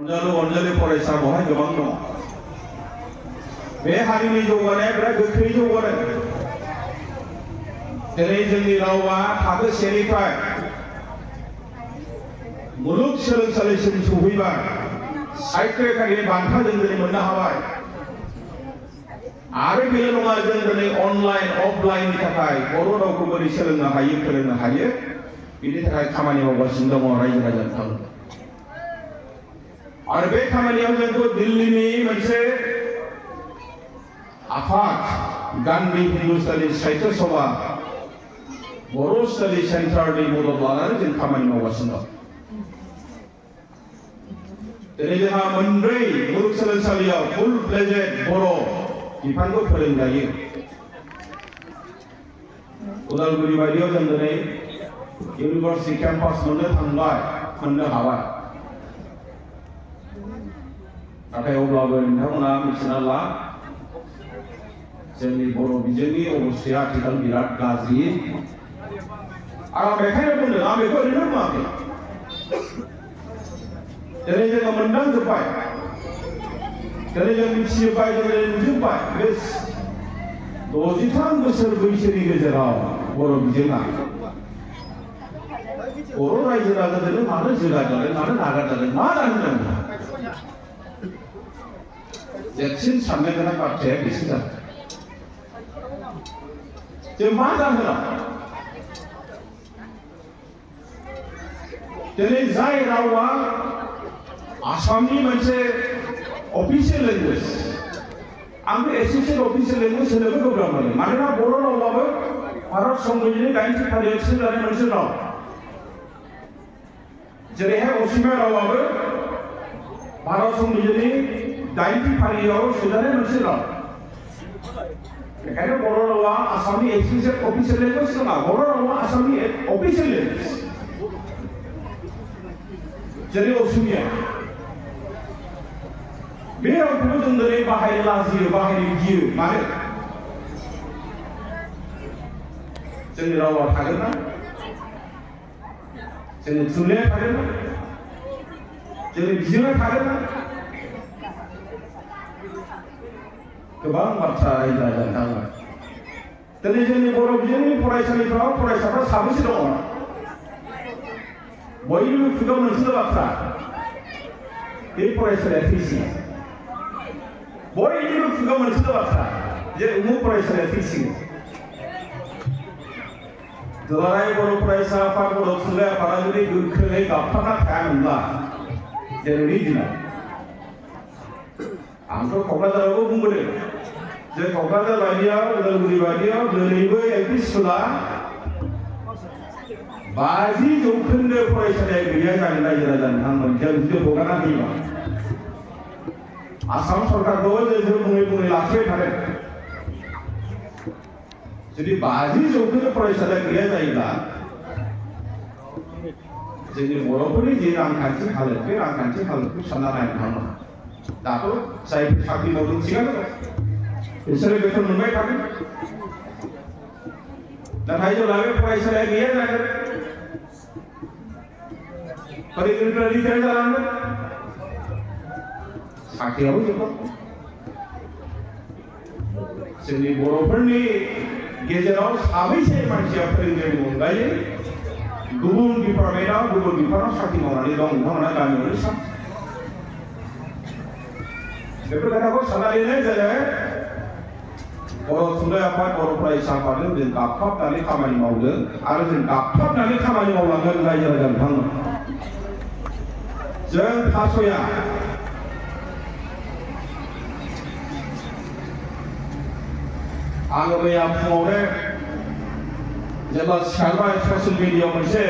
अनजालु फरायसा बहाय गोबां दङ। बे हारिनि जौगानाया बिराद गोख्रै जौगादों। दिनै जोंनि रावा थाखो सेनिफ्राय मुलुग सोलोंसालिसिम सौहैबाय। साहित्य बान्था जों दिनै मोननो हाबाय। आरो बेल' नङा, जों दिनै अनलाइन अफलाइननि थाखाय बर' रावखौ बोरै सोलोंनो हायो फोरोंनो हायो बेनि थाखाय खामानि मावगासिनो दङ रायजो राजाफोर। आरो बे खामानियाव जोंखौ दिल्लीनि मोनसे आफाद गान्धी हिन्दुस्तानी साहित्य सभा बर' स्टाडि सेन्टारनि मदद लानानै जों खामानि मावगासिनो दं। दिनै जोंहा मोनब्रै मुलुगसोलोंसालियाव फुल फ्लेजेड बर' बिफानखौ फोरोंजायो। उदालगुरि बायदियाव जों दिनै इउनिभार्सिटि केम्पास मोननो हाबाय। नाथाय अब्लाबो नोंथांमोना मिथिना ला, जोंनि बर' बिजोंनि अबस्थाया आथिखाल बिराद गाज्रि। आं बेखायनो बुंदों, आं बेखौ ओरैनो बुङाखै। दिनै जोङो मोनदांजोब्बाय, दिनै जों मिथिजोब्बाय, दिनै नुजोब्बाय। बे 63 बोसोर बैसोनि गेजेराव बर' बिजोङा बर' रायजो राजाजों मानो जोगा जादों, मानो नागार जादों, मा जाहोन दं? देरसिन साननो गोनां बाथ्राया बेसो जादों। जों मा जाहोनाव दिनै जाय रावा आसामनि मोनसे अफिसियेल लेंगुवेज, आं बे एसोसिएट अफिसियेल लेंगुवेज होनोबो गोब्राब मोनो। मानोना बर' रावाबो भारत संबिजिरनि 90 फारियाव थिसनजानाय मोनसे राव। जेरैहाय असमिया रावाबो भारत संबिजिरनि 90 फारियाव सोजानाय मोनसे राव। बेखायनो बर' रावा आसामनि एसोसिएट अफिसियेल लेंगुवेज नङा, बर' रावा आसामनि अफिसियेल लेंगुवेज। जेरै असमिया, बे रावखौबो जों दिनै बाहायनो लाजियो, बाहायनो गियो। मानो? जोंनि रावा थागोन ना? जोंनि थुनलाइया थागोन ना? जोंनि बिजोङा थागोन ना? गोबां बाथ्रा रायज्लायनो थाङो। दिनै जोंनि बर' बिजोंनि फरायसालिफ्राव फरायसाफ्रा साबेसे दङ? बयनिबो खुगायाव मोनसेल' बाथ्रा, बे फरायसालिया थैसिगोन। बयनिबो खुगायाव मोनसेल' बाथ्रा, जे उमुक फरायसालिया थैसिगोन। दुलाराय बर' फरायसा आफाद, बर' थुनलाइ आफादा जुदि गोख्रोङै गाबथाबना थायामोनब्ला दिनैनि दिनाव, आंथ' क'क्राझारावबो बुंबोदों जे क'क्राझार बायदियाव, उदालगुरि बायदियाव दिनैबो एलपि स्कुला 50% फरायसालिया गैया जागोन रायजो राजा नोंथांमोन। जों जुदि हगारना होयोबा आसाम सरकारखौ जों बुङै लाखिबाय थादों। जुदि 50% फरायसालिया गैया जायोब्ला जोंनि बर'फोरनि जे रांखान्थि हालोद, बे रांखान्थि हालोदखौ सानना नायनो थाङो। दाथ' जाय साख्रि मावदों थिगानो दं, बिसोरो बेथन मोनबाय थागोन। नाथाय जेब्ला बे फरायसालिया गैया जागोन, फोरोंगिरिफ्रा रिटायार जालांगोन, साख्रियाबो जोबगोन। जोंनि बर'फोरनि गेजेराव साबैसे मानसिया फोरोंगिरिनि अनगायै गुबुन डिपार्टमेन्टआव, गुबुन बिफानाव साख्रि मावनानै दं? नोंथांमोना गामियावनो सान। बेफोर खोथाखौ साननानैनो जोङो बर' थुनलाइ आफाद, बर' फरायसा आफादजों जों गाबथाबनानै खामानि मावदों आरो जों गाबथाबनानै खामानि मावलांगोन रायजो राजा नोंथांमोन। जों थास'या। आङो मैया फुङावनो जेब्ला सिखारबाय, ससियेल मिडियायाव मोनसे